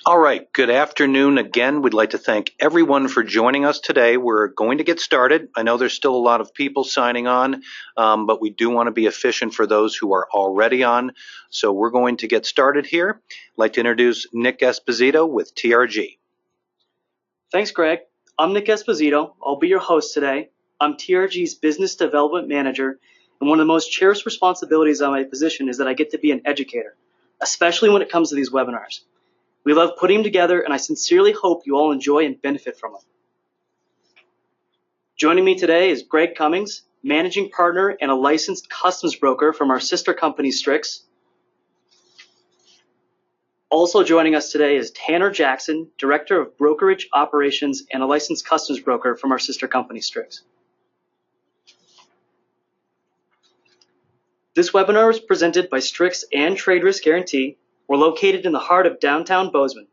All right, good afternoon again. We'd like to thank everyone for joining us today. We're going to get started. I know there's still a lot of people signing on, but we do want to be efficient for those who are already on. So we're going to get started here. I'd like to introduce Nick Esposito with TRG. Thanks, Greg. I'm Nick Esposito. I'll be your host today. I'm TRG's Business Development Manager, and one of the most cherished responsibilities on my position is that I get to be an educator, especially when it comes to these webinars. We love putting them together, and I sincerely hope you all enjoy and benefit from them. Joining me today is Gregg Cummings, Managing Partner and a licensed customs broker from our sister company, Strix. Also joining us today is Tanner Jackson, Director of Brokerage Operations and a licensed customs broker from our sister company, Strix. This webinar is presented by Strix and Trade Risk Guaranty. We're located in the heart of downtown Bozeman.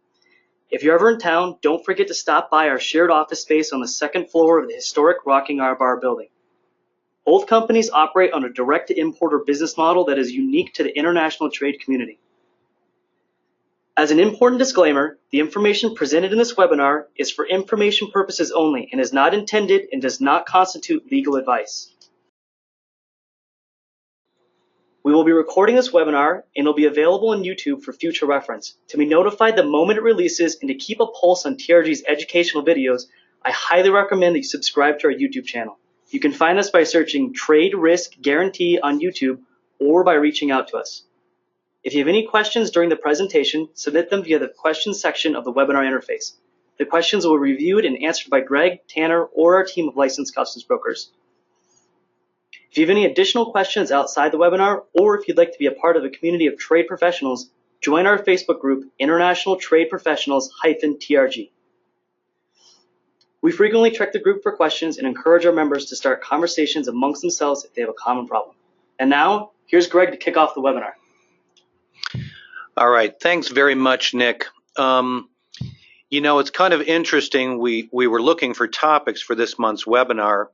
If you're ever in town, don't forget to stop by our shared office space on the second floor of the historic Rocking R Bar building. Both companies operate on a direct-to-importer business model that is unique to the international trade community. As an important disclaimer, the information presented in this webinar is for information purposes only and is not intended and does not constitute legal advice. We will be recording this webinar and it'll be available on YouTube for future reference. To be notified the moment it releases and to keep a pulse on TRG's educational videos, I highly recommend that you subscribe to our YouTube channel. You can find us by searching Trade Risk Guarantee on YouTube or by reaching out to us. If you have any questions during the presentation, submit them via the questions section of the webinar interface. The questions will be reviewed and answered by Greg, Tanner, or our team of licensed customs brokers. If you have any additional questions outside the webinar, or if you'd like to be a part of a community of trade professionals, join our Facebook group, International Trade Professionals-TRG. We frequently check the group for questions and encourage our members to start conversations amongst themselves if they have a common problem. And now, here's Greg to kick off the webinar. All right, thanks very much, Nick. It's kind of interesting. We were looking for topics for this month's webinar,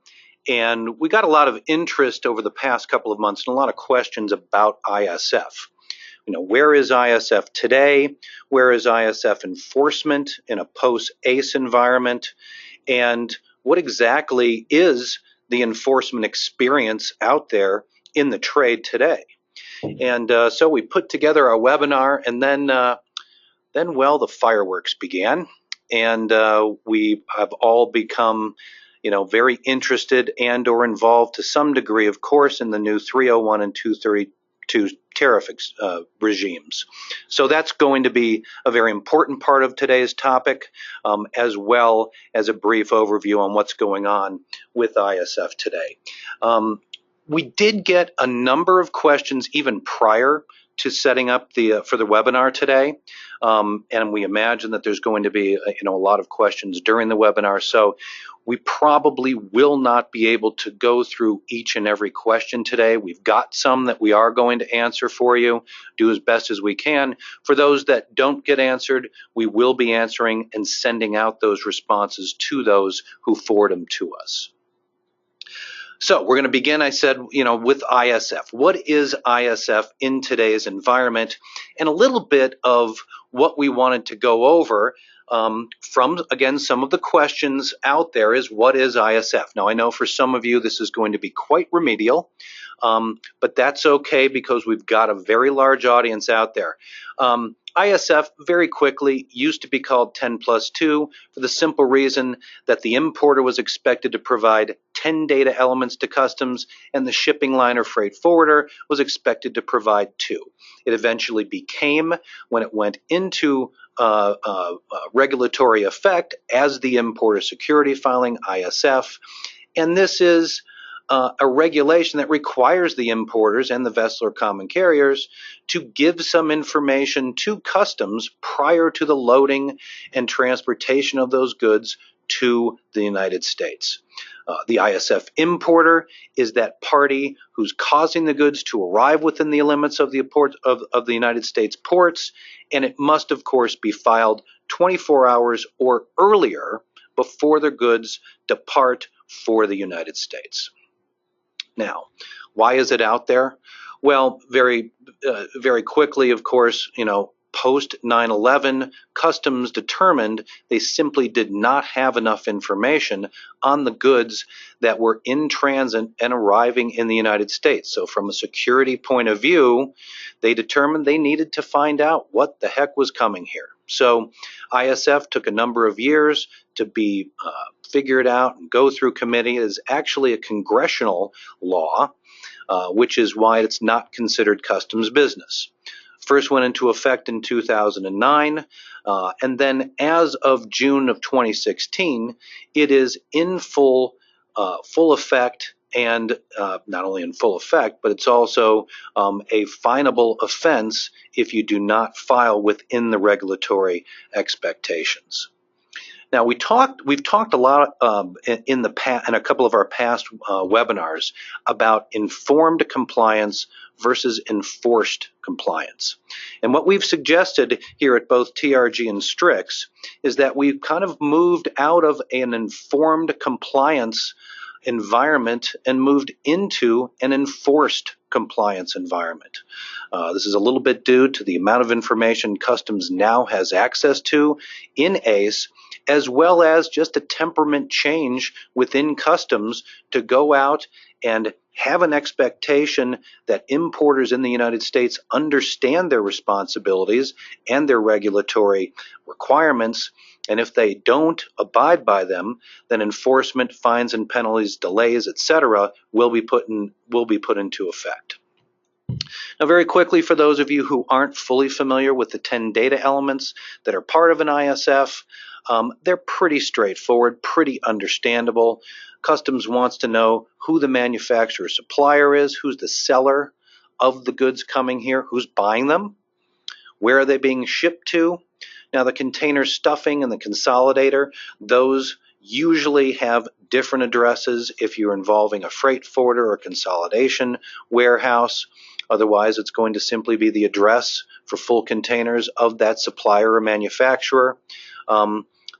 and we got a lot of interest over the past couple of months and a lot of questions about ISF. Where is ISF today? Where is ISF enforcement in a post-ACE environment? And what exactly is the enforcement experience out there in the trade today? And so we put together our webinar, and then the fireworks began, and we have all become very interested and or involved to some degree, of course, in the new 301 and 232 tariff regimes. So that's going to be a very important part of today's topic, as well as a brief overview on what's going on with ISF today. We did get a number of questions even prior to setting up for the webinar today, and we imagine that there's going to be a lot of questions during the webinar. So we probably will not be able to go through each and every question today. We've got some that we are going to answer for you, do as best as we can. For those that don't get answered, we will be answering and sending out those responses to those who forward them to us. So we're going to begin, I said, with ISF. What is ISF in today's environment? And a little bit of what we wanted to go over from, again, some of the questions out there is, what is ISF? Now, I know for some of you this is going to be quite remedial, but that's okay because we've got a very large audience out there. ISF, very quickly, used to be called 10+2 for the simple reason that the importer was expected to provide 10 data elements to customs, and the shipping line or freight forwarder was expected to provide 2. It eventually became, when it went into regulatory effect, as the importer security filing, ISF, and this is a regulation that requires the importers and the vessel or common carriers to give some information to customs prior to the loading and transportation of those goods to the United States. The ISF importer is that party who's causing the goods to arrive within the limits of the United States ports, and it must, of course, be filed 24 hours or earlier before the goods depart for the United States. Now, why is it out there? Well, very quickly, of course, post 9/11, Customs determined they simply did not have enough information on the goods that were in transit and arriving in the United States. So from a security point of view, they determined they needed to find out what the heck was coming here. So ISF took a number of years to be figured out and go through committee. It is actually a congressional law, which is why it's not considered customs business. First went into effect in 2009, and then as of June of 2016, it is in full effect, and not only in full effect, but it's also a finable offense if you do not file within the regulatory expectations. Now we've talked a lot in a couple of our past webinars about informed compliance versus enforced compliance. And what we've suggested here at both TRG and Strix is that we've kind of moved out of an informed compliance environment and moved into an enforced compliance environment. This is a little bit due to the amount of information Customs now has access to in ACE, as well as just a temperament change within Customs to go out and have an expectation that importers in the United States understand their responsibilities and their regulatory requirements. And if they don't abide by them, then enforcement, fines and penalties, delays, etc., will be put into effect. Now, very quickly, for those of you who aren't fully familiar with the 10 data elements that are part of an ISF, they're pretty straightforward, pretty understandable. Customs wants to know who the manufacturer supplier is, who's the seller of the goods coming here, who's buying them, where are they being shipped to. Now, the container stuffing and the consolidator, those usually have different addresses if you're involving a freight forwarder or consolidation warehouse. Otherwise, it's going to simply be the address for full containers of that supplier or manufacturer.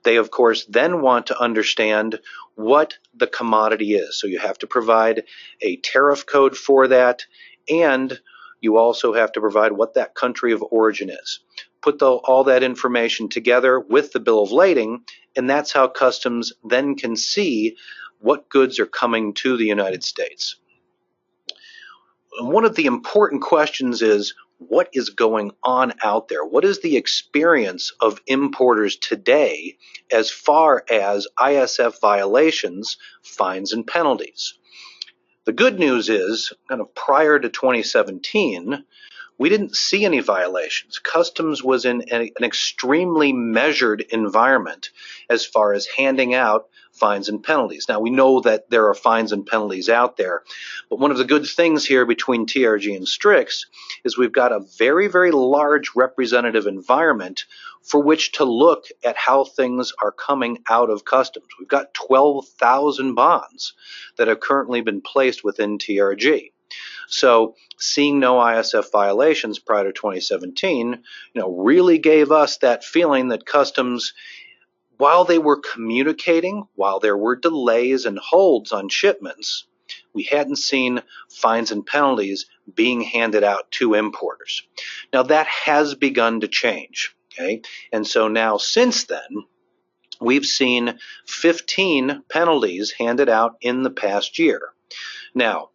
They, of course, then want to understand what the commodity is. So you have to provide a tariff code for that, and you also have to provide what that country of origin is. Put all that information together with the bill of lading, and that's how Customs then can see what goods are coming to the United States. One of the important questions is, what is going on out there? What is the experience of importers today as far as ISF violations, fines, and penalties? The good news is, kind of prior to 2017, we didn't see any violations. Customs was in an extremely measured environment as far as handing out fines and penalties. Now, we know that there are fines and penalties out there, but one of the good things here between TRG and Strix is we've got a very, very large representative environment for which to look at how things are coming out of Customs. We've got 12,000 bonds that have currently been placed within TRG. So seeing no ISF violations prior to 2017, really gave us that feeling that Customs, while they were communicating, while there were delays and holds on shipments, we hadn't seen fines and penalties being handed out to importers. Now that has begun to change, okay? And so now since then, we've seen 15 penalties handed out in the past year. Now,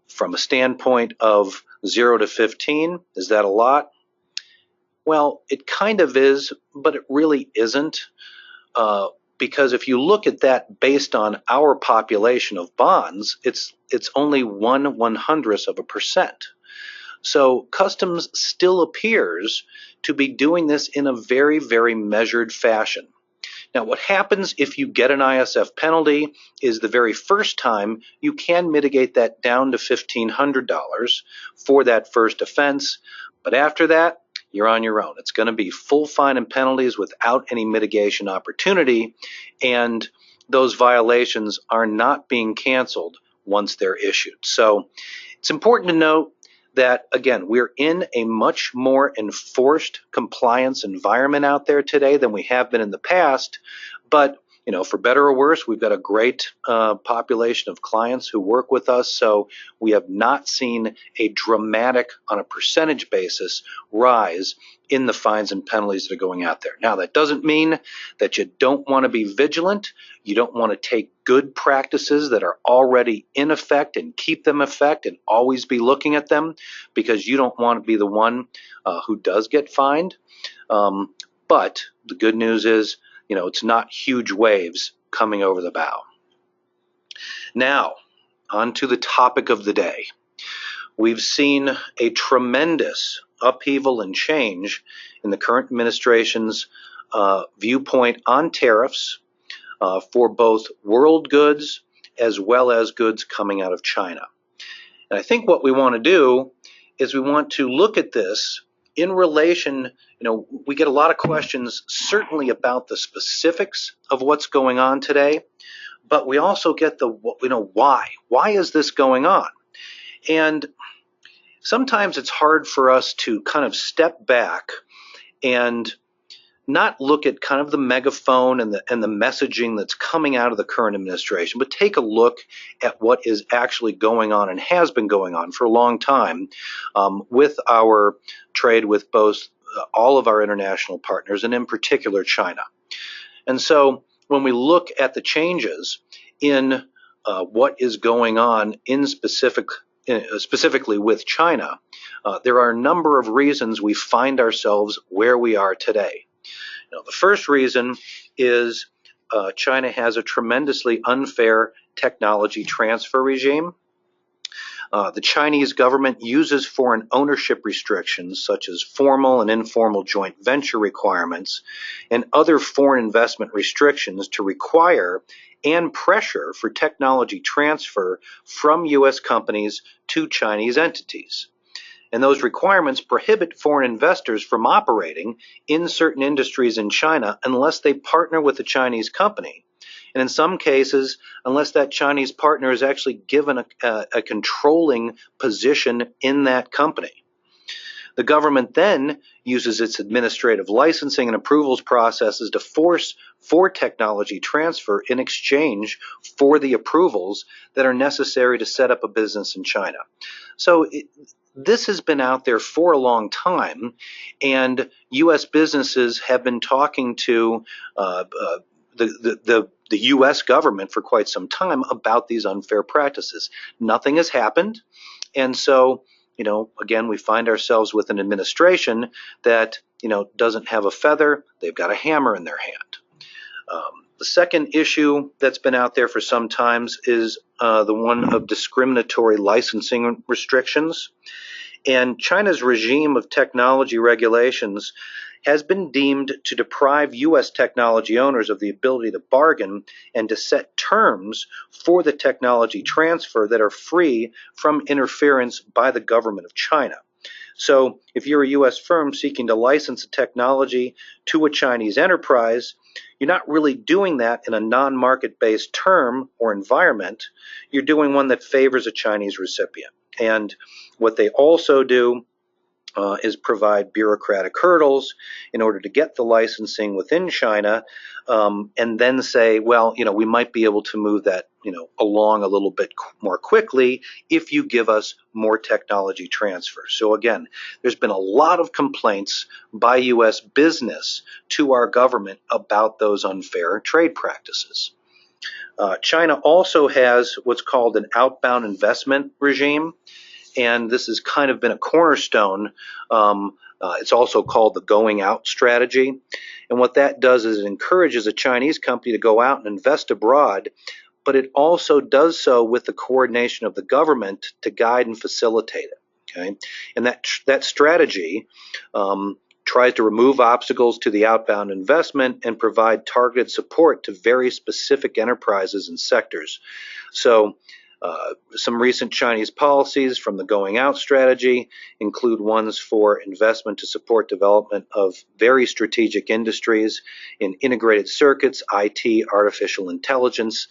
from a standpoint of 0 to 15, is that a lot? Well, it kind of is, but it really isn't. Because if you look at that based on our population of bonds, it's only 1/100%. So Customs still appears to be doing this in a very, very measured fashion. Now, what happens if you get an ISF penalty is the very first time you can mitigate that down to $1,500 for that first offense, but after that, you're on your own. It's going to be full fine and penalties without any mitigation opportunity, and those violations are not being canceled once they're issued. So it's important to note that, again, we're in a much more enforced compliance environment out there today than we have been in the past, but for better or worse, we've got a great population of clients who work with us, so we have not seen a dramatic, on a percentage basis, rise in the fines and penalties that are going out there. Now, that doesn't mean that you don't want to be vigilant. You don't want to take good practices that are already in effect and keep them in effect and always be looking at them, because you don't want to be the one who does get fined. But the good news is, it's not huge waves coming over the bow. Now, on to the topic of the day. We've seen a tremendous upheaval and change in the current administration's viewpoint on tariffs for both world goods as well as goods coming out of China. And I think what we want to do is we want to look at this in relation. We get a lot of questions certainly about the specifics of what's going on today, but we also get the why. Why is this going on? And sometimes it's hard for us to kind of step back and not look at kind of the megaphone and the messaging that's coming out of the current administration, but take a look at what is actually going on and has been going on for a long time with our trade with both all of our international partners, and in particular China. And so when we look at the changes in what is going on in specifically with China, there are a number of reasons we find ourselves where we are today. The first reason is China has a tremendously unfair technology transfer regime. The Chinese government uses foreign ownership restrictions such as formal and informal joint venture requirements and other foreign investment restrictions to require and pressure for technology transfer from U.S. companies to Chinese entities. And those requirements prohibit foreign investors from operating in certain industries in China unless they partner with a Chinese company. And in some cases, unless that Chinese partner is actually given a controlling position in that company. The government then uses its administrative licensing and approvals processes to force for technology transfer in exchange for the approvals that are necessary to set up a business in China. So this has been out there for a long time, and U.S. businesses have been talking to the U.S. government for quite some time about these unfair practices. Nothing has happened, and so again, we find ourselves with an administration that doesn't have a feather; they've got a hammer in their hand. The second issue that's been out there for some time is the one of discriminatory licensing restrictions. And China's regime of technology regulations has been deemed to deprive U.S. technology owners of the ability to bargain and to set terms for the technology transfer that are free from interference by the government of China. So if you're a U.S. firm seeking to license a technology to a Chinese enterprise, you're not really doing that in a non-market-based term or environment. You're doing one that favors a Chinese recipient. And what they also do is provide bureaucratic hurdles in order to get the licensing within China, and then say, well, we might be able to move that, along a little bit more quickly if you give us more technology transfer. So again, there's been a lot of complaints by U.S. business to our government about those unfair trade practices. China also has what's called an outbound investment regime, and this has kind of been a cornerstone. It's also called the going out strategy. And what that does is it encourages a Chinese company to go out and invest abroad, but it also does so with the coordination of the government to guide and facilitate it. Okay? And that strategy tries to remove obstacles to the outbound investment and provide targeted support to very specific enterprises and sectors. So some recent Chinese policies from the going out strategy include ones for investment to support development of very strategic industries in integrated circuits, IT, artificial intelligence,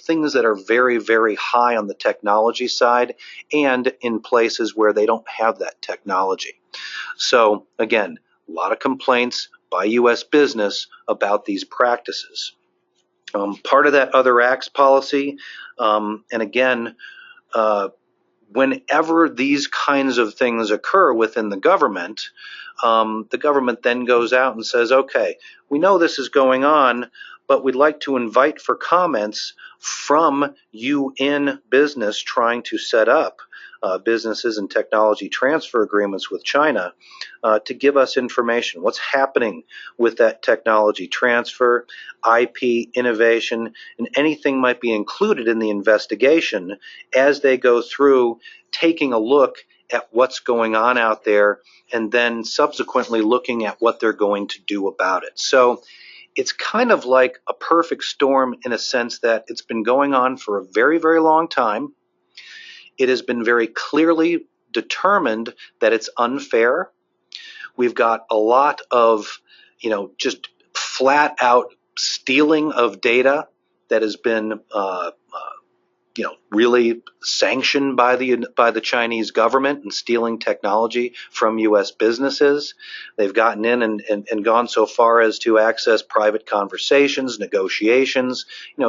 things that are very, very high on the technology side and in places where they don't have that technology. So again, a lot of complaints by U.S. business about these practices. Part of that other acts policy, and again, whenever these kinds of things occur within the government then goes out and says, okay, we know this is going on, but we'd like to invite for comments from you in business trying to set up businesses and technology transfer agreements with China to give us information. What's happening with that technology transfer, IP, innovation, and anything might be included in the investigation as they go through taking a look at what's going on out there and then subsequently looking at what they're going to do about it. So it's kind of like a perfect storm in a sense that it's been going on for a very, very long time. It has been very clearly determined that it's unfair. We've got a lot of, just flat out stealing of data that has been, really sanctioned by the Chinese government and stealing technology from U.S. businesses. They've gotten in and gone so far as to access private conversations, negotiations,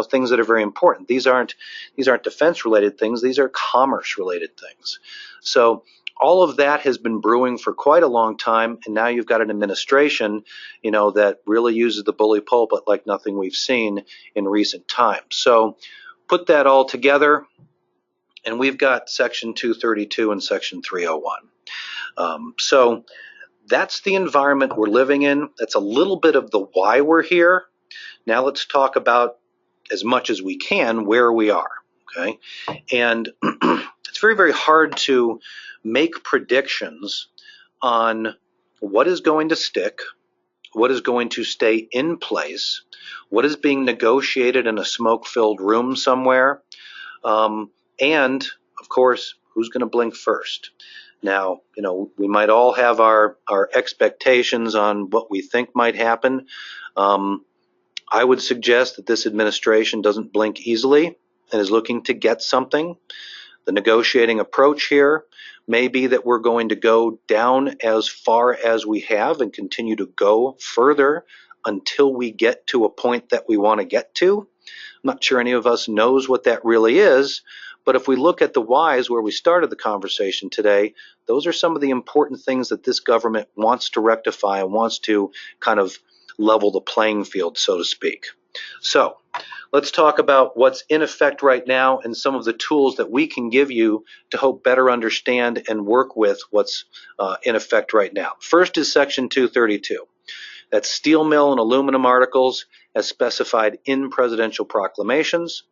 things that are very important. These aren't defense-related things. These are commerce-related things. So all of that has been brewing for quite a long time, and now you've got an administration, that really uses the bully pulpit like nothing we've seen in recent times. So put that all together, and we've got Section 232 and Section 301. So that's the environment we're living in. That's a little bit of the why we're here. Now let's talk about, as much as we can, where we are. Okay, and it's very, very hard to make predictions on what is going to stick, what is going to stay in place, what is being negotiated in a smoke-filled room somewhere, and, of course, who's going to blink first. Now, we might all have our expectations on what we think might happen. I would suggest that this administration doesn't blink easily and is looking to get something. The negotiating approach here may be that we're going to go down as far as we have and continue to go further until we get to a point that we want to get to. I'm not sure any of us knows what that really is, but if we look at the whys where we started the conversation today, those are some of the important things that this government wants to rectify and wants to kind of level the playing field, so to speak. So let's talk about what's in effect right now and some of the tools that we can give you to help better understand and work with what's in effect right now. First is Section 232. That's steel mill and aluminum articles as specified in presidential proclamations.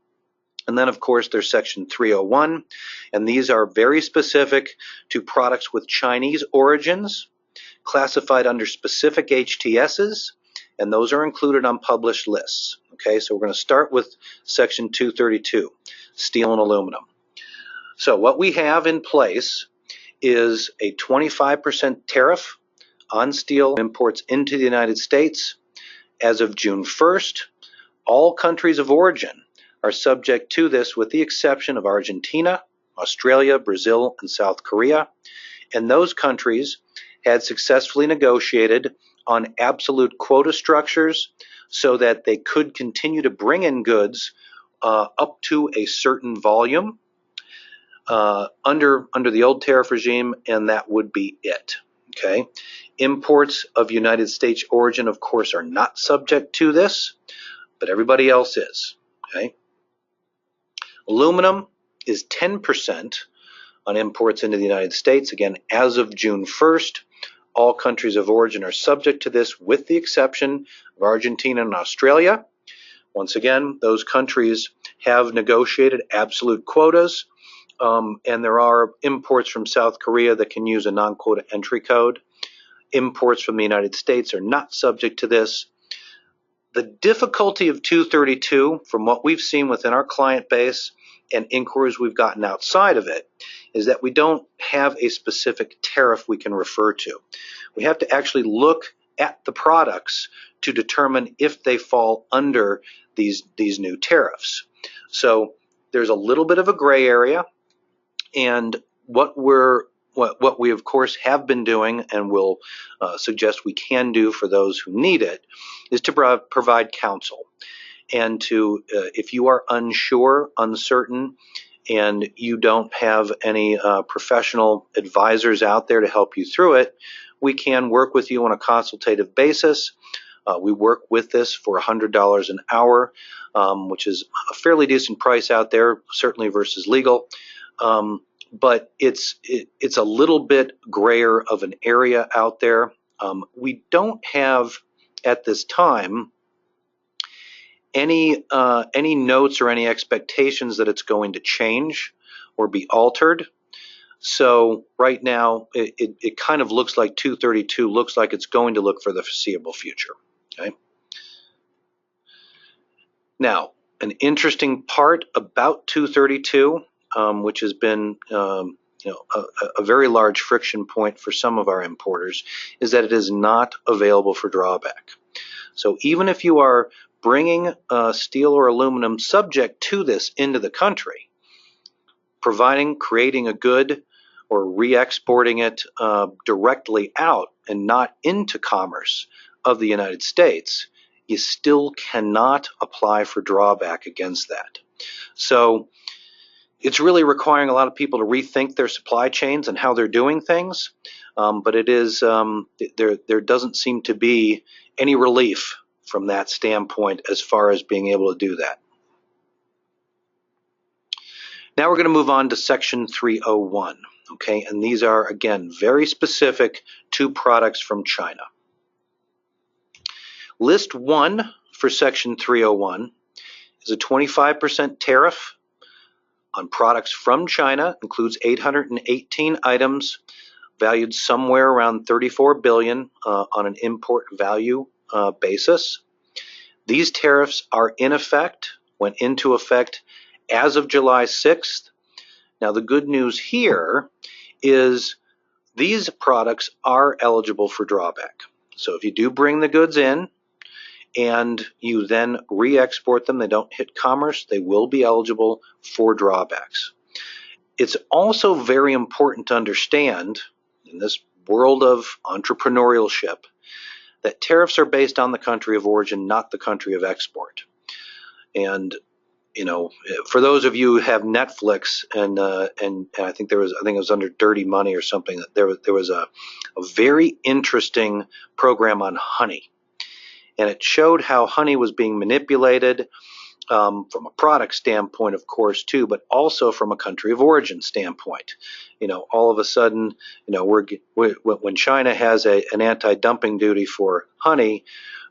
And then, of course, there's Section 301, and these are very specific to products with Chinese origins, classified under specific HTSs, and those are included on published lists. Okay, so we're going to start with Section 232, steel and aluminum. So what we have in place is a 25% tariff on steel imports into the United States. As of June 1st, all countries of origin are subject to this with the exception of Argentina, Australia, Brazil, and South Korea. And those countries had successfully negotiated on absolute quota structures so that they could continue to bring in goods up to a certain volume under the old tariff regime, and that would be it. Okay, imports of United States origin, of course, are not subject to this, but everybody else is. Okay, aluminum is 10% on imports into the United States. Again, as of June 1st, all countries of origin are subject to this with the exception of Argentina and Australia. Once again, those countries have negotiated absolute quotas, and there are imports from South Korea that can use a non-quota entry code. Imports from the United States are not subject to this. The difficulty of 232, from what we've seen within our client base and inquiries we've gotten outside of it, is that we don't have a specific tariff we can refer to. We have to actually look at the products to determine if they fall under these new tariffs. So there's a little bit of a gray area, and what we of course have been doing and will suggest we can do for those who need it is to provide counsel. and to, if you are unsure, uncertain, and you don't have any professional advisors out there to help you through it, we can work with you on a consultative basis. We work with this for $100 an hour, which is a fairly decent price out there, certainly versus legal. But it's a little bit grayer of an area out there. We don't have at this time any notes or any expectations that it's going to change or be altered. So right now, it kind of looks like 232 looks like it's going to look for the foreseeable future. Okay. Now, an interesting part about 232, which has been a very large friction point for some of our importers, is that it is not available for drawback. So even if you are bringing steel or aluminum subject to this into the country, creating a good or re-exporting it directly out and not into commerce of the United States, you still cannot apply for drawback against that. So it's really requiring a lot of people to rethink their supply chains and how they're doing things, but it is there doesn't seem to be any relief from that standpoint as far as being able to do that. Now we're going to move on to Section 301, okay, and these are, again, very specific to products from China. List 1 for Section 301 is a 25% tariff on products from China, includes 818 items, valued somewhere around $34 billion on an import value basis. These tariffs are in effect, went into effect as of July 6th. Now, the good news here is these products are eligible for drawback. So if you do bring the goods in and you then re-export them, they don't hit commerce, they will be eligible for drawbacks. It's also very important to understand in this world of entrepreneurship that tariffs are based on the country of origin, not the country of export. And for those of you who have Netflix, and I think it was under Dirty Money or something, there was a very interesting program on honey, and it showed how honey was being manipulated from a product standpoint, of course, too, but also from a country of origin standpoint. All of a sudden, when China has an anti-dumping duty for honey,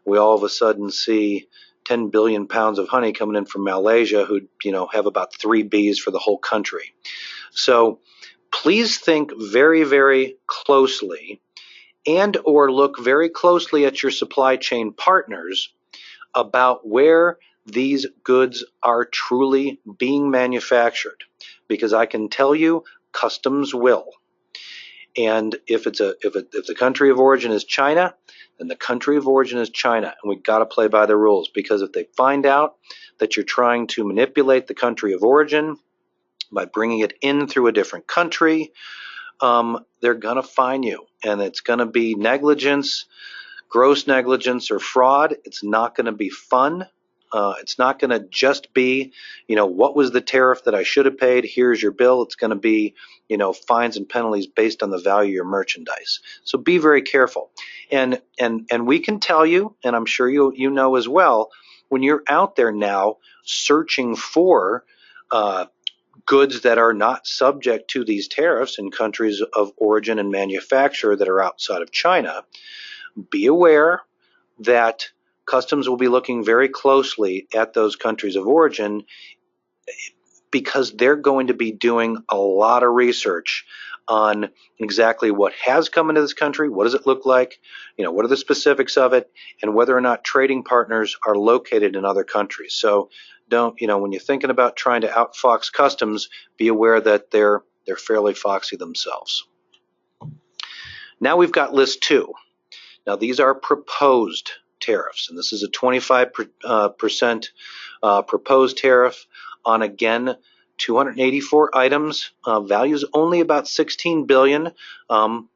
we all of a sudden see 10 billion pounds of honey coming in from Malaysia who, have about 3 bees for the whole country. So please think very, very closely and or look very closely at your supply chain partners about where these goods are truly being manufactured, because I can tell you customs will. And if the country of origin is China, then the country of origin is China, and we've got to play by the rules, because if they find out that you're trying to manipulate the country of origin by bringing it in through a different country, they're going to fine you, and it's going to be negligence, gross negligence, or fraud. It's not going to be fun. It's not going to just be, what was the tariff that I should have paid? Here's your bill. It's going to be, fines and penalties based on the value of your merchandise. So be very careful. And we can tell you, and I'm sure you know as well, when you're out there now searching for goods that are not subject to these tariffs in countries of origin and manufacture that are outside of China, be aware that customs will be looking very closely at those countries of origin, because they're going to be doing a lot of research on exactly what has come into this country, what does it look like, what are the specifics of it, and whether or not trading partners are located in other countries. So don't, when you're thinking about trying to outfox customs, be aware that they're fairly foxy themselves. Now we've got list 2. Now these are proposed tariffs, and this is a 25% proposed tariff on, again, 284 items, values only about 16 billion,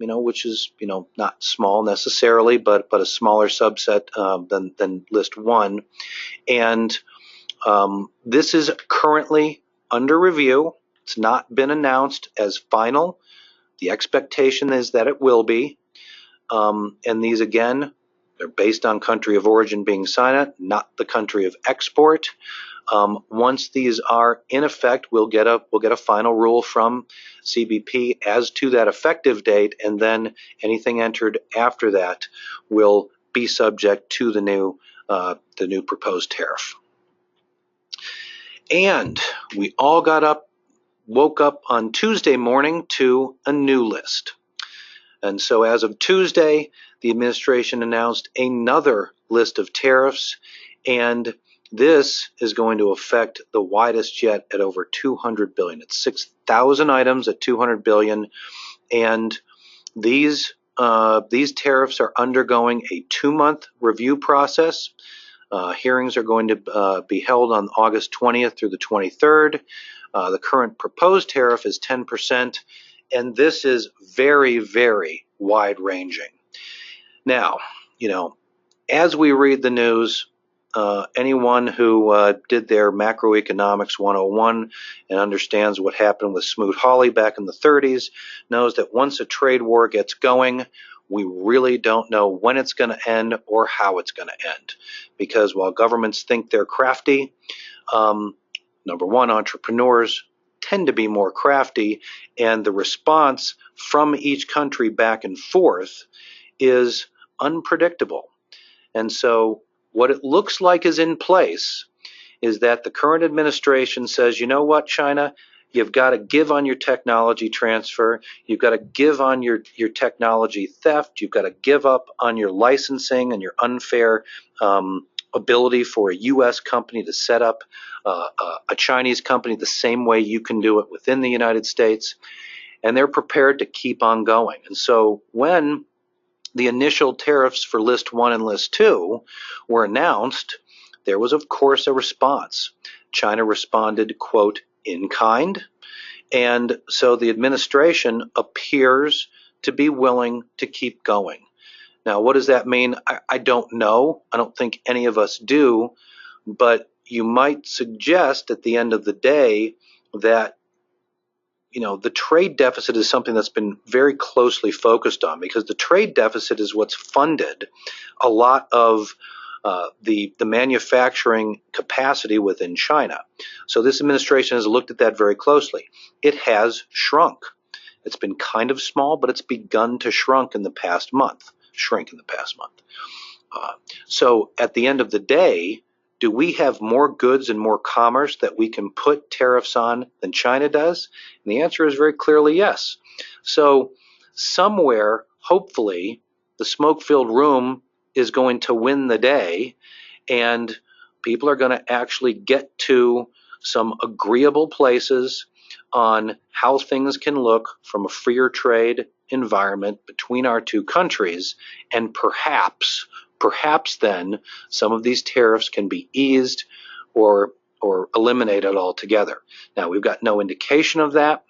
which is, not small necessarily, but a smaller subset than list 1. And This is currently under review. It's not been announced as final. The expectation is that it will be. And these, again, they're based on country of origin being signed, not the country of export. Once these are in effect, we'll get a final rule from CBP as to that effective date, and then anything entered after that will be subject to the new proposed tariff. And we all woke up on Tuesday morning to a new list. And so as of Tuesday, the administration announced another list of tariffs, and this is going to affect the widest yet at over 200 billion. It's 6,000 items at 200 billion, and these tariffs are undergoing a 2-month review process. Hearings are going to be held on August 20th through the 23rd. The current proposed tariff is 10%, and this is very, very wide-ranging. Now, as we read the news, anyone who did their macroeconomics 101 and understands what happened with Smoot-Hawley back in the 30s knows that once a trade war gets going, we really don't know when it's going to end or how it's going to end. Because while governments think they're crafty, number one, entrepreneurs tend to be more crafty, and the response from each country back and forth is unpredictable. And so what it looks like is in place is that the current administration says, you know what, China, you've got to give on your technology transfer. You've got to give on your technology theft. You've got to give up on your licensing and your unfair ability for a U.S. company to set up a Chinese company the same way you can do it within the United States. And they're prepared to keep on going. And so when the initial tariffs for List 1 and List 2 were announced, there was, of course, a response. China responded, quote, in kind. And so the administration appears to be willing to keep going. Now, what does that mean? I don't know. I don't think any of us do. But you might suggest at the end of the day that the trade deficit is something that's been very closely focused on, because the trade deficit is what's funded a lot of the manufacturing capacity within China. So this administration has looked at that very closely. It has shrunk. It's been kind of small, but it's begun to shrink in the past month. So at the end of the day, do we have more goods and more commerce that we can put tariffs on than China does? And the answer is very clearly yes. So somewhere, hopefully, the smoke-filled room is going to win the day, and people are going to actually get to some agreeable places on how things can look from a freer trade environment between our two countries, and perhaps then some of these tariffs can be eased or eliminated altogether. Now, we've got no indication of that.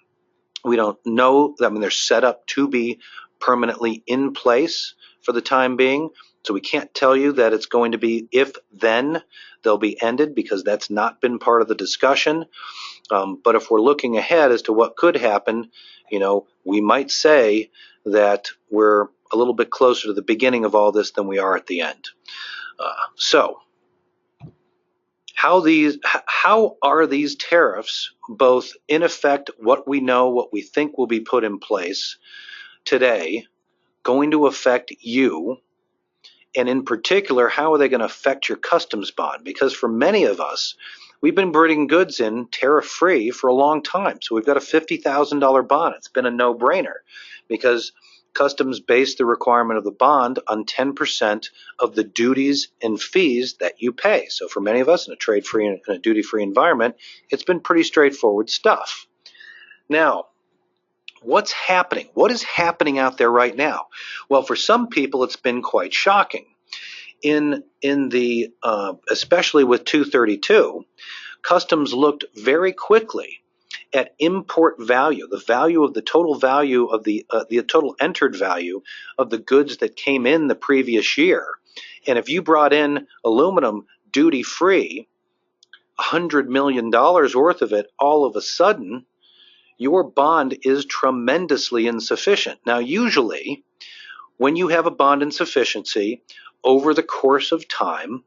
We don't know. They're set up to be permanently in place for the time being. So we can't tell you that it's going to be if then they'll be ended, because that's not been part of the discussion. But if we're looking ahead as to what could happen, we might say that we're a little bit closer to the beginning of all this than we are at the end. So how are these tariffs, both in effect, what we know, what we think will be put in place today, going to affect you? And in particular, how are they going to affect your customs bond? Because for many of us, we've been bringing goods in tariff-free for a long time. So we've got a $50,000 bond. It's been a no-brainer, because customs base the requirement of the bond on 10% of the duties and fees that you pay. So for many of us in a trade-free and a duty-free environment, it's been pretty straightforward stuff. Now, what's happening? What is happening out there right now? Well, for some people, it's been quite shocking. In the especially with 232, customs looked very quickly at import value, the value of the total value of the total entered value of the goods that came in the previous year. And if you brought in aluminum duty free, $100 million worth of it, all of a sudden, your bond is tremendously insufficient. Now, usually, when you have a bond insufficiency over the course of time,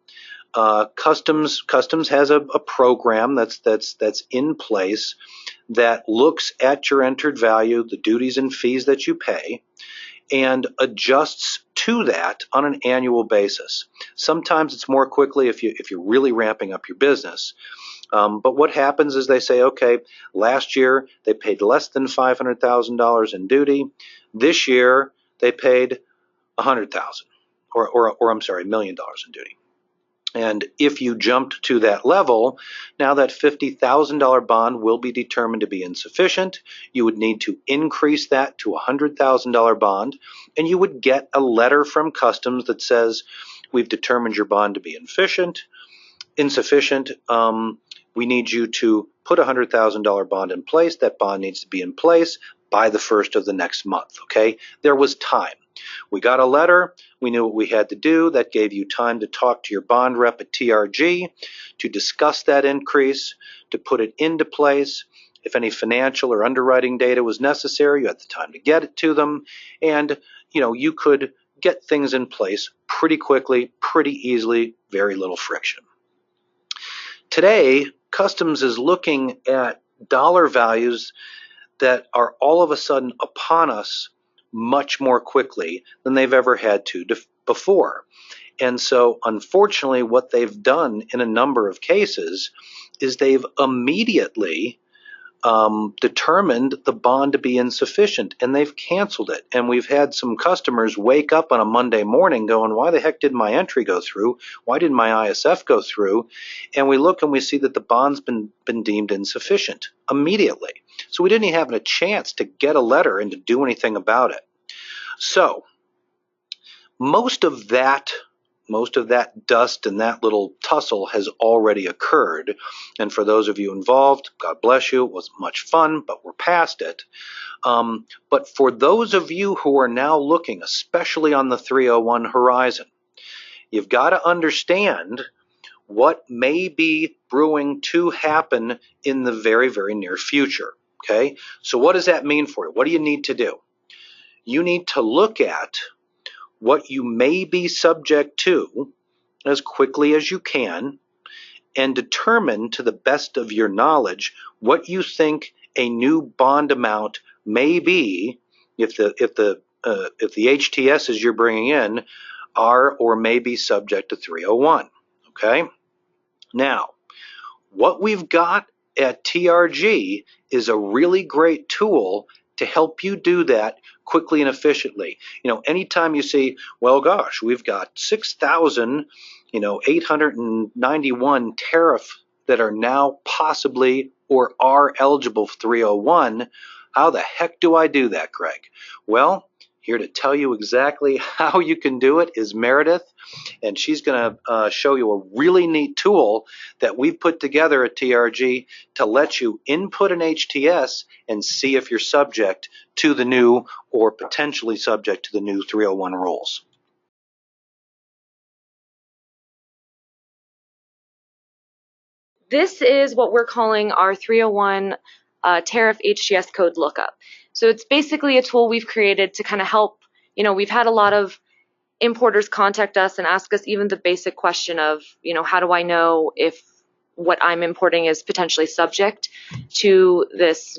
Customs has a program that's in place that looks at your entered value, the duties and fees that you pay, and adjusts to that on an annual basis. Sometimes it's more quickly if you're really ramping up your business. But what happens is they say, okay, last year they paid less than $500,000 in duty. This year they paid $100,000, or I'm sorry, $1 million in duty. And if you jumped to that level, now that $50,000 bond will be determined to be insufficient. You would need to increase that to a $100,000 bond, and you would get a letter from Customs that says, we've determined your bond to be insufficient. We need you to put a $100,000 bond in place. That bond needs to be in place by the first of the next month. Okay, there was time. We got a letter. We knew what we had to do. That gave you time to talk to your bond rep at TRG to discuss that increase, to put it into place. If any financial or underwriting data was necessary, you had the time to get it to them. And, you could get things in place pretty quickly, pretty easily, very little friction. Today, Customs is looking at dollar values that are all of a sudden upon us much more quickly than they've ever had to before. And so, unfortunately, what they've done in a number of cases is they've immediately determined the bond to be insufficient, and they've canceled it. And we've had some customers wake up on a Monday morning going, why the heck did my entry go through? Why didn't my ISF go through? And we look and we see that the bond's been deemed insufficient immediately. So we didn't even have a chance to get a letter and to do anything about it. So most of that dust and that little tussle has already occurred. And for those of you involved, God bless you. It wasn't much fun, but we're past it. But for those of you who are now looking, especially on the 301 horizon, you've got to understand what may be brewing to happen in the very, very near future. Okay? So what does that mean for you? What do you need to do? You need to look at what you may be subject to as quickly as you can and determine to the best of your knowledge what you think a new bond amount may be if the HTSs you're bringing in are or may be subject to 301. Okay? Now, what we've got at TRG is a really great tool to help you do that quickly and efficiently. Anytime you see, well, gosh, we've got 6,891 tariff that are now possibly or are eligible for 301, how the heck do I do that, Greg? Well, here to tell you exactly how you can do it is Meredith, and she's going to show you a really neat tool that we've put together at TRG to let you input an HTS and see if you're subject to the new or potentially subject to the new 301 rules. This is what we're calling our 301 tariff HTS code lookup. So it's basically a tool we've created to kind of help, we've had a lot of importers contact us and ask us even the basic question of, how do I know if what I'm importing is potentially subject to this,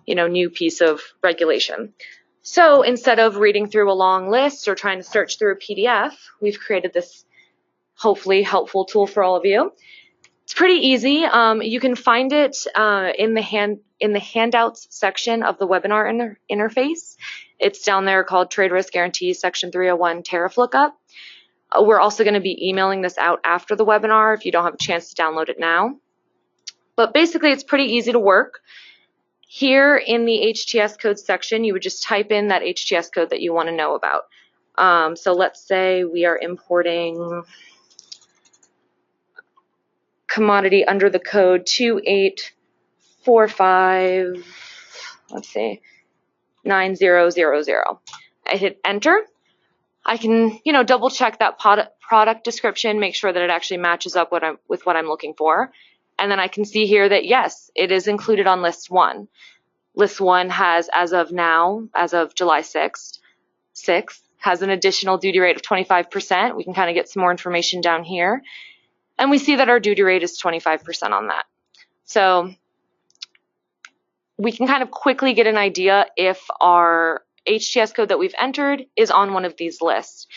new piece of regulation. So instead of reading through a long list or trying to search through a PDF, we've created this hopefully helpful tool for all of you. It's pretty easy. You can find it in the handouts section of the webinar interface. It's down there called Trade Risk Guaranty Section 301 Tariff Lookup. We're also going to be emailing this out after the webinar if you don't have a chance to download it now. But basically, it's pretty easy to work. Here in the HTS code section, you would just type in that HTS code that you want to know about. So let's say we are importing commodity under the code 2845, let's say 9000. I hit enter. I can, double check that product description, make sure that it actually matches up with what I'm looking for. And then I can see here that yes, it is included on list 1. List 1 has, as of now, as of July 6th, has an additional duty rate of 25%. We can kind of get some more information down here. And we see that our duty rate is 25% on that. So we can kind of quickly get an idea if our HTS code that we've entered is on one of these lists.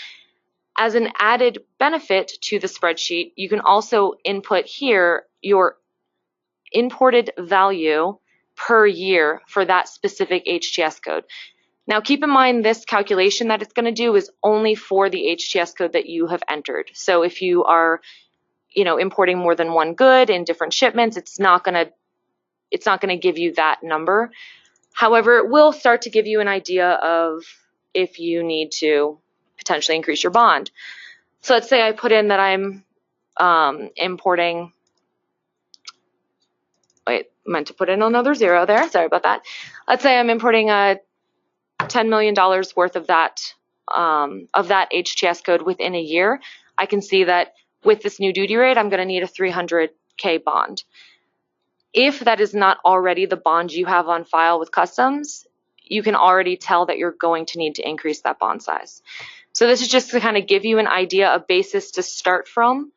As an added benefit to the spreadsheet, you can also input here your imported value per year for that specific HTS code. Now keep in mind this calculation that it's going to do is only for the HTS code that you have entered. So if you are, importing more than one good in different shipments, it's not going to give you that number. However, it will start to give you an idea of if you need to potentially increase your bond. So let's say I put in that I'm importing, meant to put in another 0 there, sorry about that. Let's say I'm importing $10 million worth of that HTS code within a year. I can see that with this new duty rate, I'm going to need a $300K bond. If that is not already the bond you have on file with Customs, you can already tell that you're going to need to increase that bond size. So this is just to kind of give you an idea, a basis to start from,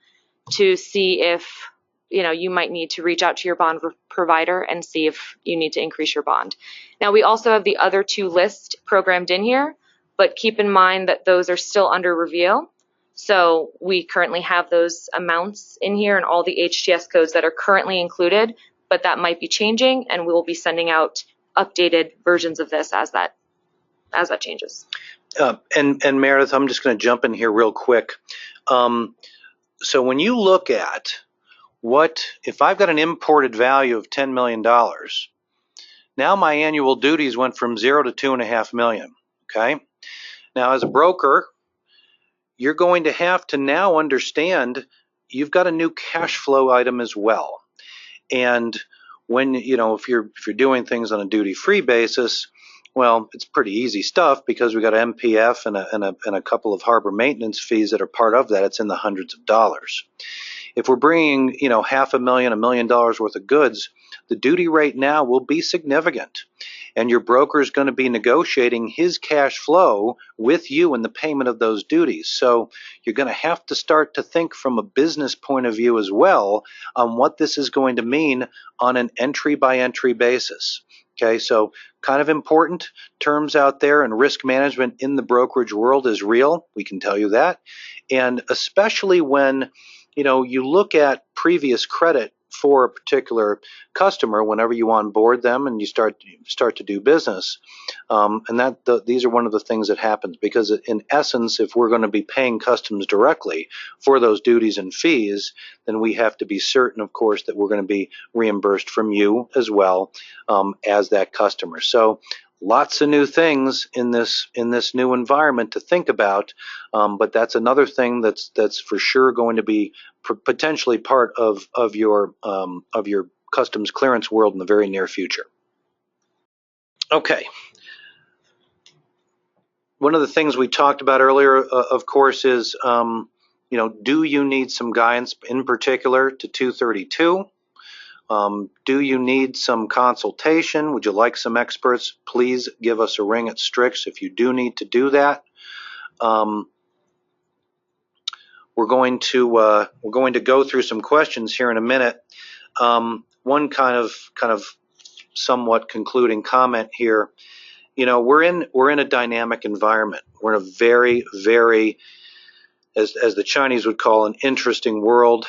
to see if you might need to reach out to your bond provider and see if you need to increase your bond. Now we also have the other 2 lists programmed in here, but keep in mind that those are still under review. So we currently have those amounts in here and all the HTS codes that are currently included, but that might be changing, and we will be sending out updated versions of this as that changes. And Meredith, I'm just going to jump in here real quick. So when you look at if I've got an imported value of $10 million, now my annual duties went from 0 to $2.5 million. Okay. Now as a broker, you're going to have to now understand you've got a new cash flow item as well. And when, if you're doing things on a duty-free basis, well, it's pretty easy stuff because we got MPF and a couple of harbor maintenance fees that are part of that. It's in the hundreds of dollars. If we're bringing, $500,000, $1 million worth of goods, the duty rate now will be significant. And your broker is going to be negotiating his cash flow with you in the payment of those duties. So you're going to have to start to think from a business point of view as well on what this is going to mean on an entry-by-entry basis. Okay, so kind of important terms out there, and risk management in the brokerage world is real. We can tell you that. And especially when you look at previous credit for a particular customer whenever you onboard them and you start to do business, and these are one of the things that happens, because in essence, if we're going to be paying Customs directly for those duties and fees, then we have to be certain, of course, that we're going to be reimbursed from you as well as that customer. So lots of new things in this new environment to think about, but that's another thing that's for sure going to be potentially part of your customs clearance world in the very near future. Okay. One of the things we talked about earlier, of course, is do you need some guidance in particular to 232? Do you need some consultation? Would you like some experts? Please give us a ring at Strix if you do need to do that. We're going to go through some questions here in a minute. One kind of somewhat concluding comment here. We're in a dynamic environment. We're in a very, very, as the Chinese would call, an interesting world.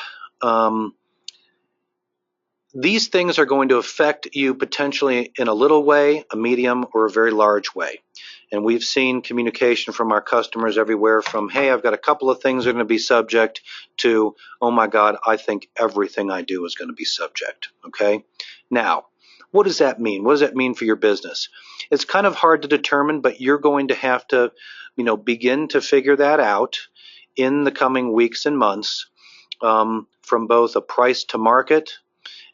These things are going to affect you potentially in a little way, a medium, or a very large way. And we've seen communication from our customers everywhere from, hey, I've got a couple of things that are going to be subject, to, oh my God, I think everything I do is going to be subject. Okay? Now, what does that mean? What does that mean for your business? It's kind of hard to determine, but you're going to have to, begin to figure that out in the coming weeks and months, from both a price to market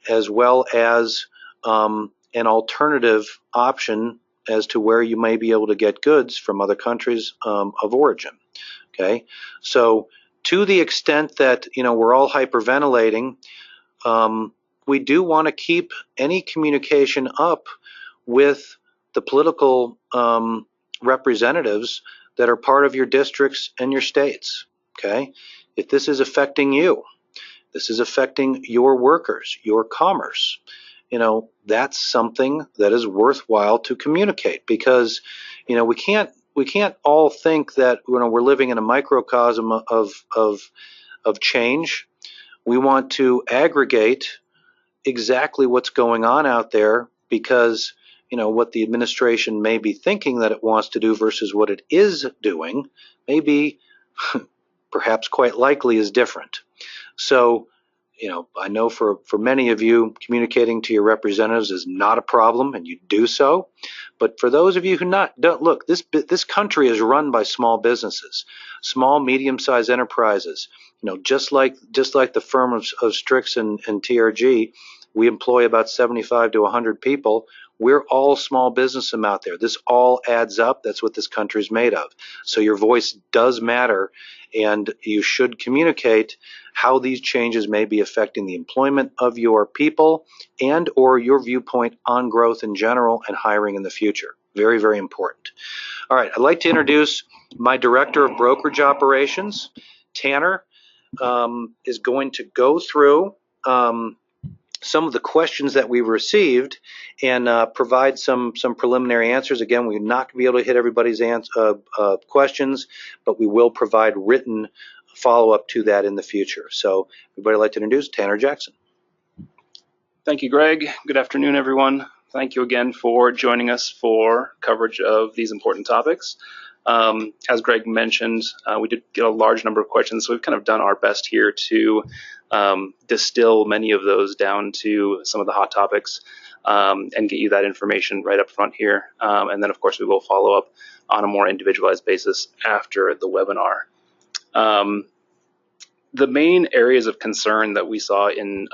as well as an alternative option as to where you may be able to get goods from other countries of origin. Okay, so to the extent that we're all hyperventilating, we do want to keep any communication up with the political representatives that are part of your districts and your states. Okay, if this is affecting you, this is affecting your workers, your commerce, that's something that is worthwhile to communicate, because we can't all think that we're living in a microcosm of change. We want to aggregate exactly what's going on out there, because what the administration may be thinking that it wants to do versus what it is doing may be perhaps quite likely is different. So I know for many of you, communicating to your representatives is not a problem, and you do so. But for those of you who don't look, this country is run by small businesses, small, medium-sized enterprises. Just like the firm of Strix and TRG, we employ about 75 to 100 people. We're all small business out there. This all adds up. That's what this country is made of. So your voice does matter, and you should communicate how these changes may be affecting the employment of your people and or your viewpoint on growth in general and hiring in the future. Very, very important. All right, I'd like to introduce my Director of Brokerage Operations. Tanner is going to go through some of the questions that we received and provide some preliminary answers. Again, we're not going to be able to hit everybody's questions, but we will provide written follow-up to that in the future. So everybody, like to introduce Tanner Jackson. Thank you, Greg. Good afternoon, everyone. Thank you again for joining us for coverage of these important topics. As Greg mentioned, we did get a large number of questions, so we've kind of done our best here to distill many of those down to some of the hot topics and get you that information right up front here. And then, of course, we will follow up on a more individualized basis after the webinar. The main areas of concern that we saw in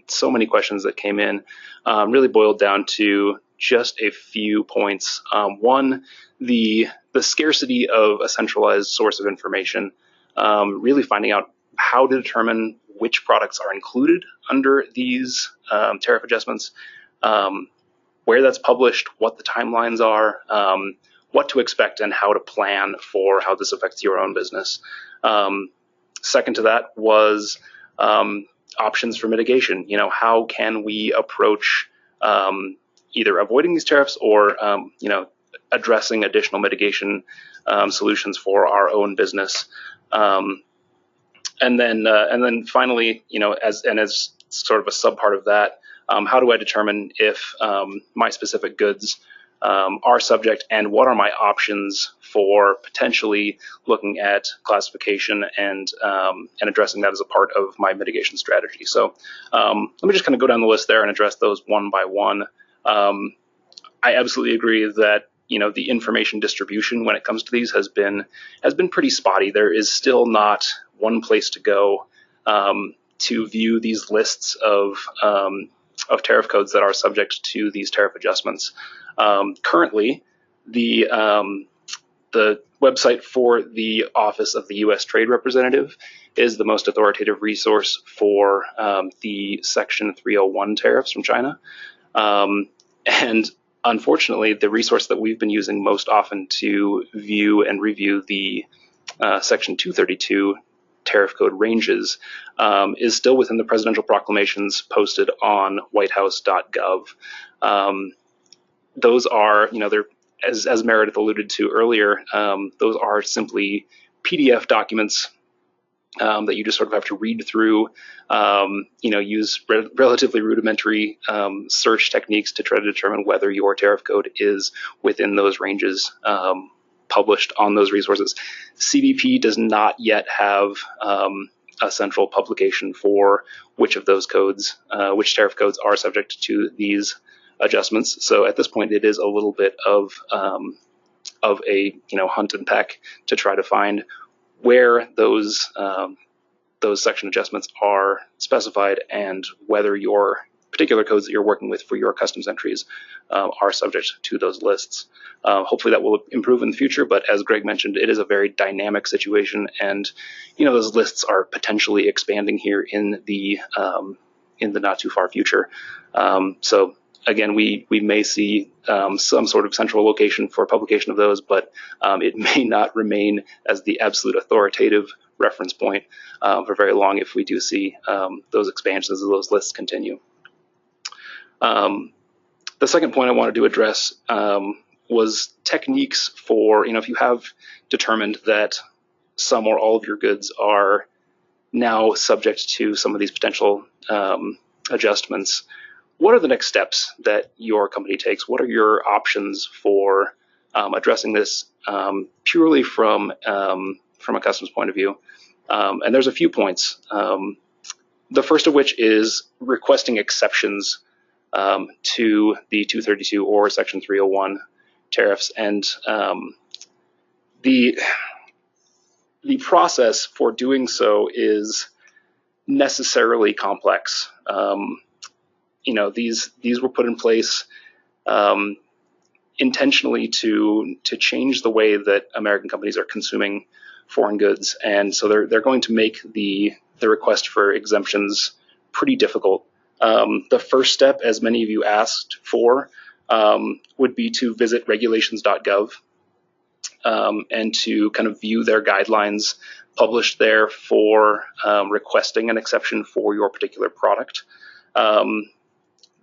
so many questions that came in really boiled down to just a few points. One, the scarcity of a centralized source of information, really finding out how to determine which products are included under these tariff adjustments, where that's published, what the timelines are, what to expect, and how to plan for how this affects your own business. Second to that was options for mitigation. How can we approach either avoiding these tariffs or addressing additional mitigation solutions for our own business. And then finally, as sort of a subpart of that, how do I determine if my specific goods are subject, and what are my options for potentially looking at classification and addressing that as a part of my mitigation strategy. So let me just kind of go down the list there and address those one by one. I absolutely agree that the information distribution when it comes to these has been pretty spotty. There is still not one place to go to view these lists of tariff codes that are subject to these tariff adjustments. Currently, the website for the Office of the U.S. Trade Representative is the most authoritative resource for the Section 301 tariffs from China. And unfortunately, the resource that we've been using most often to view and review the Section 232 tariff code ranges is still within the presidential proclamations posted on whitehouse.gov. Those are, they're, as Meredith alluded to earlier, those are simply PDF documents that you just sort of have to read through, use relatively rudimentary search techniques to try to determine whether your tariff code is within those ranges published on those resources. CBP does not yet have a central publication for which of those codes, which tariff codes are subject to these adjustments. So at this point, it is a little bit of a hunt and peck to try to find where those section adjustments are specified and whether your particular codes that you're working with for your customs entries are subject to those lists. Hopefully that will improve in the future, but as Greg mentioned, it is a very dynamic situation, and those lists are potentially expanding here in the in the not too far future. So again, we may see some sort of central location for publication of those, but it may not remain as the absolute authoritative reference point for very long if we do see those expansions of those lists continue. The second point I wanted to address was techniques for, if you have determined that some or all of your goods are now subject to some of these potential adjustments, what are the next steps that your company takes? What are your options for addressing this purely from a customs point of view? And there's a few points. The first of which is requesting exceptions to the 232 or Section 301 tariffs. And the process for doing so is necessarily complex. These were put in place intentionally to change the way that American companies are consuming foreign goods, and so they're going to make the request for exemptions pretty difficult. The first step, as many of you asked for, would be to visit regulations.gov and to kind of view their guidelines published there for requesting an exception for your particular product.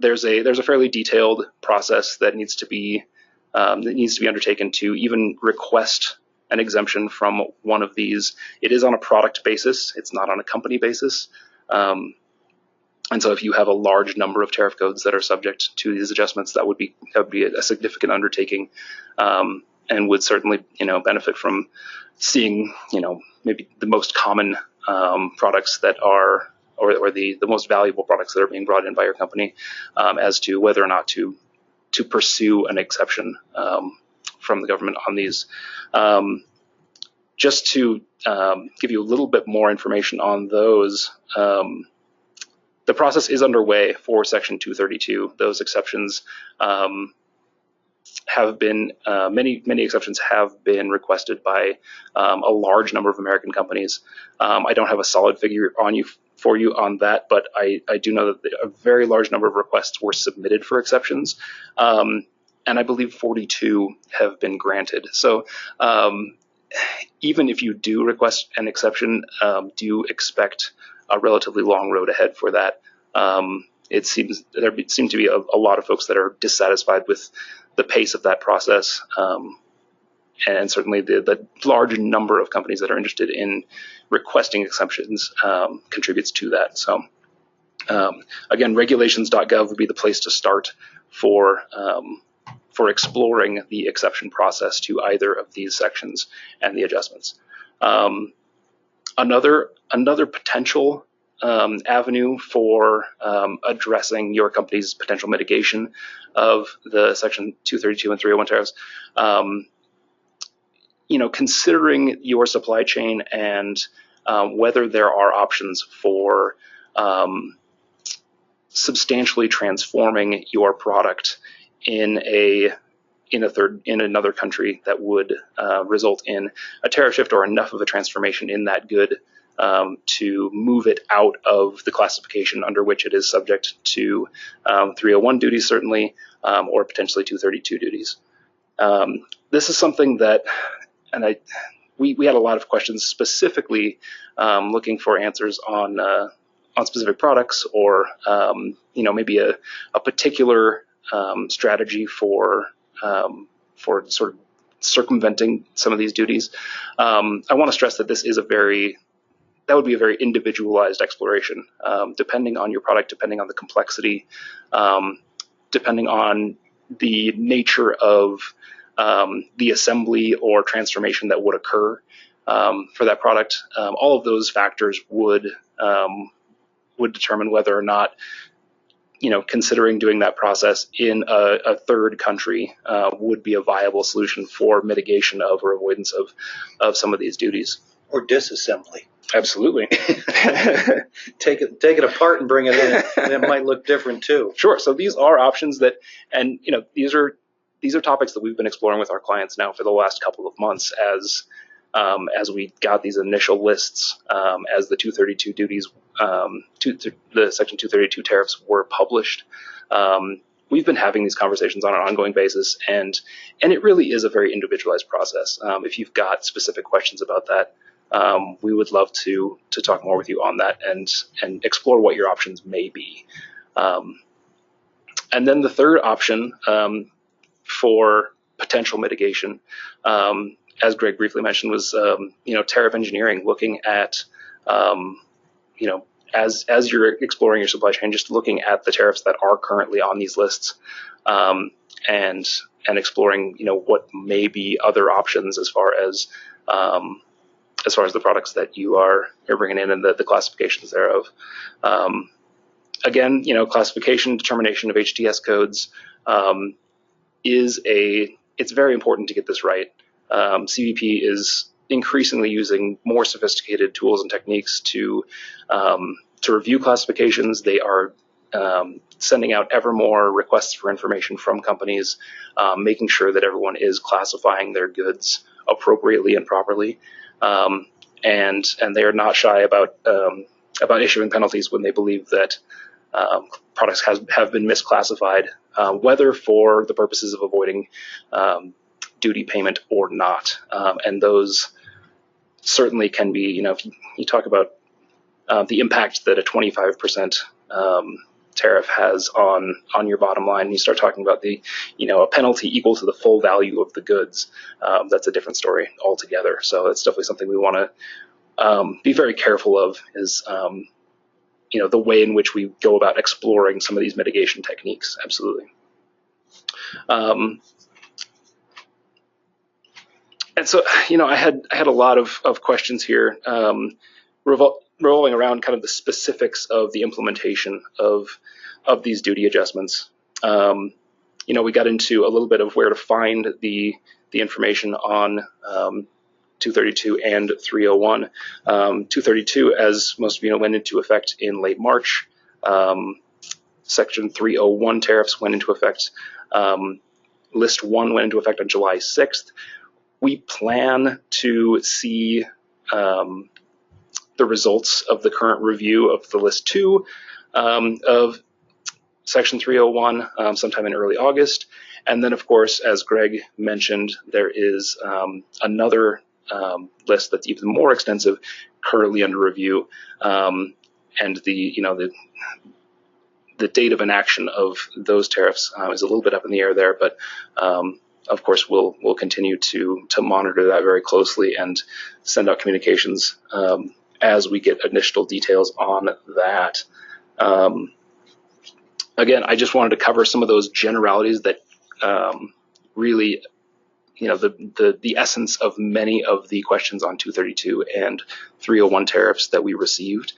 There's a fairly detailed process that needs to be undertaken to even request an exemption from one of these. It is on a product basis; it's not on a company basis. And so, if you have a large number of tariff codes that are subject to these adjustments, that would be a significant undertaking, and would certainly benefit from seeing maybe the most common products that are, or the most valuable products that are being brought in by your company, as to whether or not to pursue an exception from the government on these. Just to give you a little bit more information on those, the process is underway for Section 232. Those exceptions have been, many exceptions have been requested by a large number of American companies. I don't have a solid figure for you on that, but I do know that a very large number of requests were submitted for exceptions, and I believe 42 have been granted. So even if you do request an exception, do expect a relatively long road ahead for that. There seem to be a lot of folks that are dissatisfied with the pace of that process, and certainly the large number of companies that are interested in requesting exceptions contributes to that. So again, regulations.gov would be the place to start for exploring the exception process to either of these sections and the adjustments. Another potential avenue for addressing your company's potential mitigation of the Section 232 and 301 tariffs, considering your supply chain and whether there are options for substantially transforming your product in another country that would result in a tariff shift or enough of a transformation in that good to move it out of the classification under which it is subject to 301 duties, certainly, or potentially 232 duties. This is something that, and we had a lot of questions specifically looking for answers on specific products, or maybe a particular strategy for sort of circumventing some of these duties. I want to stress that this is that would be a very individualized exploration, depending on your product, depending on the complexity, depending on the nature of the assembly or transformation that would occur for that product. All of those factors would determine whether or not, considering doing that process in a third country would be a viable solution for mitigation of or avoidance of some of these duties. Or disassembly. Absolutely. Take it apart and bring it in, and it might look different too. Sure. So these are options that, and these are topics that we've been exploring with our clients now for the last couple of months as we got these initial lists, as the 232 duties the Section 232 tariffs were published. We've been having these conversations on an ongoing basis, and it really is a very individualized process. If you've got specific questions about that, we would love to talk more with you on that and explore what your options may be. And then the third option for potential mitigation, as Greg briefly mentioned, was tariff engineering, looking at as you're exploring your supply chain, just looking at the tariffs that are currently on these lists, and exploring what may be other options as far as the products that you're bringing in and the classifications thereof. Again, classification determination of HTS codes it's very important to get this right. CBP is increasingly using more sophisticated tools and techniques to review classifications. They are sending out ever more requests for information from companies, making sure that everyone is classifying their goods appropriately and properly, and they are not shy about issuing penalties when they believe that products have been misclassified, whether for the purposes of avoiding duty payment or not. And those certainly can be, if you talk about the impact that a 25% tariff has on your bottom line, and you start talking about a penalty equal to the full value of the goods, that's a different story altogether. So that's definitely something we want to be very careful of, is the way in which we go about exploring some of these mitigation techniques. Absolutely. And so, I had a lot of questions here revolving around kind of the specifics of the implementation of these duty adjustments. We got into a little bit of where to find the information on 232 and 301. 232, as most of you know, went into effect in late March. Section 301 tariffs went into effect. List 1 went into effect on July 6th. We plan to see the results of the current review of the List 2 of Section 301 sometime in early August. And then, of course, as Greg mentioned, there is another list that's even more extensive, currently under review, and the date of enaction of those tariffs is a little bit up in the air there, but of course we'll continue to monitor that very closely and send out communications as we get initial details on that. Again, I just wanted to cover some of those generalities that really, the essence of many of the questions on 232 and 301 tariffs that we received.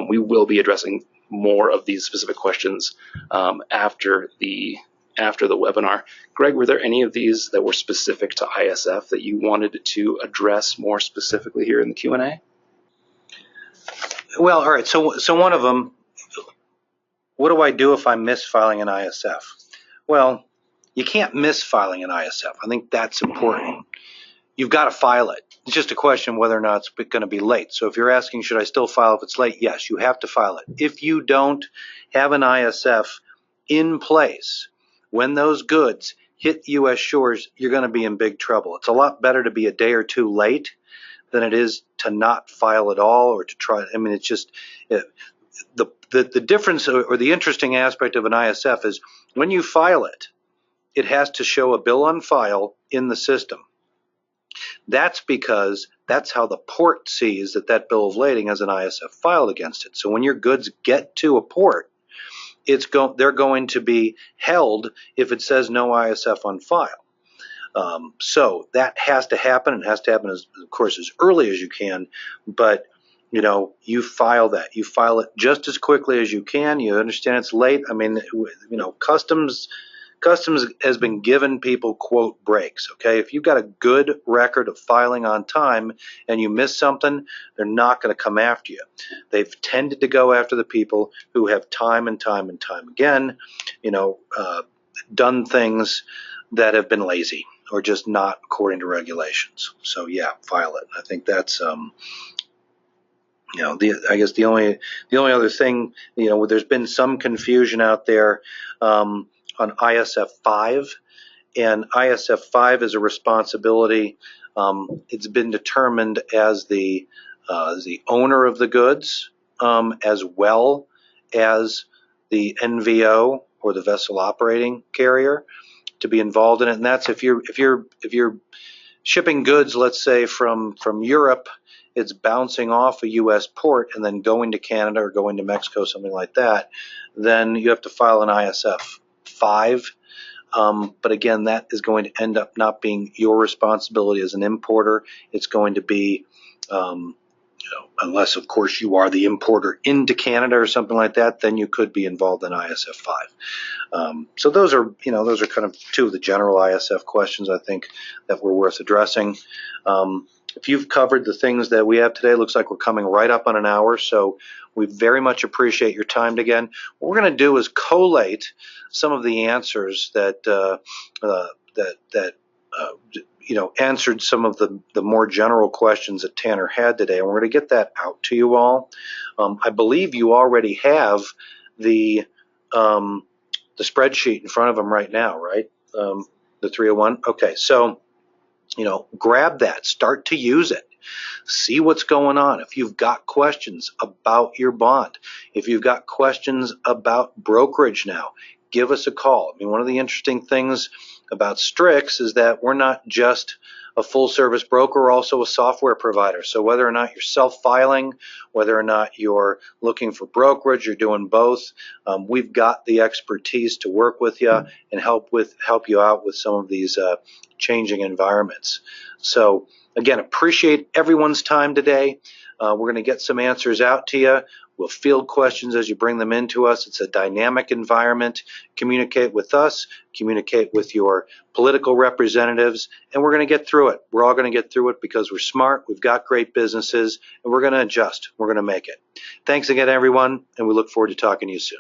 We will be addressing more of these specific questions after the webinar. Greg, were there any of these that were specific to ISF that you wanted to address more specifically here in the Q&A? Well, all right. So one of them, what do I do if I'm misfiling an ISF? Well, you can't miss filing an ISF. I think that's important. You've got to file it. It's just a question of whether or not it's going to be late. So if you're asking, should I still file if it's late? Yes, you have to file it. If you don't have an ISF in place when those goods hit U.S. shores, you're going to be in big trouble. It's a lot better to be a day or two late than it is to not file at all, or to try. I mean, it's just the difference, or the interesting aspect of an ISF is when you file it, it has to show a bill on file in the system. That's because that's how the port sees that bill of lading has an ISF filed against it. So when your goods get to a port, they're going to be held if it says no ISF on file. So that has to happen. It has to happen, of course, as early as you can. But you file that. You file it just as quickly as you can. You understand it's late. I mean, Customs has been giving people, quote, breaks, okay? If you've got a good record of filing on time and you miss something, they're not going to come after you. They've tended to go after the people who have time and time and time again, done things that have been lazy or just not according to regulations. So, yeah, file it. I think that's I guess the only other thing, there's been some confusion out there on ISF 5, and ISF 5 is a responsibility. It's been determined as the owner of the goods, as well as the NVO or the vessel operating carrier, to be involved in it. And that's if you're shipping goods, let's say from Europe, it's bouncing off a U.S. port and then going to Canada or going to Mexico, something like that, then you have to file an ISF 5. But again, that is going to end up not being your responsibility as an importer. It's going to be, unless of course you are the importer into Canada or something like that, then you could be involved in ISF 5. So those are kind of two of the general ISF questions I think that were worth addressing. If you've covered the things that we have today, it looks like we're coming right up on an hour, so we very much appreciate your time again. What we're going to do is collate some of the answers that answered some of the more general questions that Tanner had today, and we're going to get that out to you all. I believe you already have the spreadsheet in front of them right now, right? The 301. Okay, so grab that, start to use it, see what's going on. If you've got questions about your bond, if you've got questions about brokerage now, give us a call. I mean, one of the interesting things about Strix is that we're not just a full service broker, we're also a software provider. So whether or not you're self-filing, whether or not you're looking for brokerage, you're doing both, we've got the expertise to work with you and help you out with some of these changing environments. So again, appreciate everyone's time today. We're going to get some answers out to you. We'll field questions as you bring them into us. It's a dynamic environment. Communicate with us, communicate with your political representatives, and we're going to get through it. We're all going to get through it because we're smart, we've got great businesses, and we're going to adjust. We're going to make it. Thanks again, everyone, and we look forward to talking to you soon.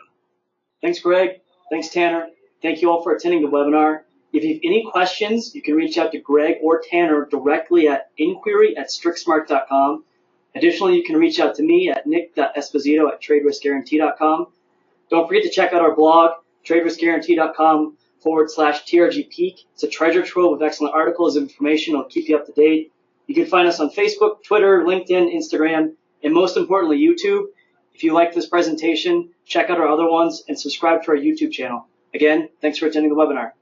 Thanks, Greg. Thanks, Tanner. Thank you all for attending the webinar. If you have any questions, you can reach out to Greg or Tanner directly at inquiry@strixsmart.com. Additionally, you can reach out to me at nick.esposito at traderiskguaranty.com. Don't forget to check out our blog, traderiskguaranty.com/TRG Peak. It's a treasure trove of excellent articles and information. It'll keep you up to date. You can find us on Facebook, Twitter, LinkedIn, Instagram, and most importantly, YouTube. If you like this presentation, check out our other ones and subscribe to our YouTube channel. Again, thanks for attending the webinar.